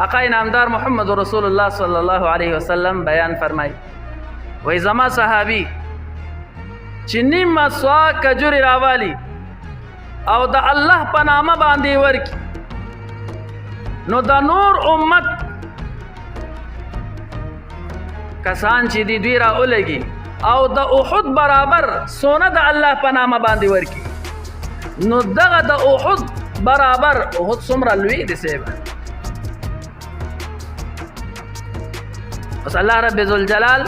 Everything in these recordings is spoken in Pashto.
آقا نامدار محمد رسول الله صلی الله علیه وسلم بیان فرمای وای زما صحابي چې نیم سوا کجوري راوالی او د الله په نامه باندې ورکی نو د نور امت کسان چې دی دوی را اولګي او د احد برابر سونه د الله په نامه باندې ورکی نو دغه د احد برابر احد څومره لوی دی سیب بس الله رب ذوالجلال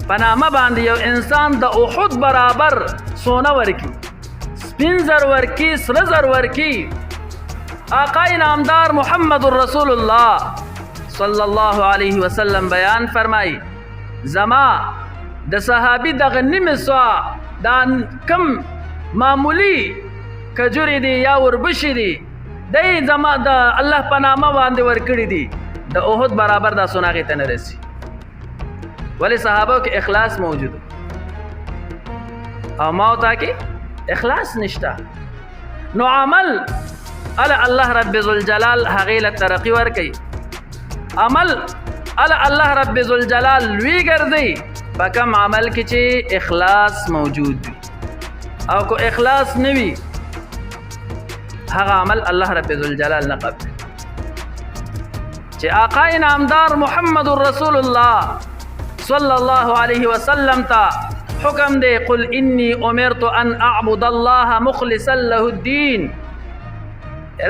په نامه باندې یو انسان د احد برابر سونه ورکی سپین زر ورکی سره زر ورکی آقا نامدار محمد رسول الله صلی الله علیه وسلم بیان فرمای زما د صحابي دغه نیم سوا دا کم معمولی کجوري دي یا وربشي دي دی زما د الله په نامه باندې ورکړي دي د احد برابر دا سونه ته نه رسي ولی صحابه کې اخلاص موجود او ما تا کې اخلاص نشته نو عمل الله رب ذوالجلال هغه له ترقی ور کوي عمل الله رب ذوالجلال لوی ګرځي په کوم عمل کې چې اخلاص موجود وي او کو اخلاص نه وي هغه عمل الله رب ذوالجلال نه قبل چې آقا نامدار محمد رسول الله صلی الله علیه وسلم تا حکم دے قل انی امرت ان اعبد الله مخلصا له الدین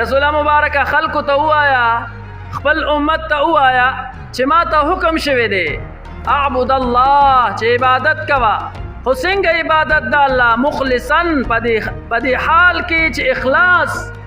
رسول مبارک خلق ته وایا خپل امت ته وایا چې ما ته حکم شوه دے اعبد الله چې عبادت کوا خو څنګه عبادت د الله مخلصا په دې حال کې چې اخلاص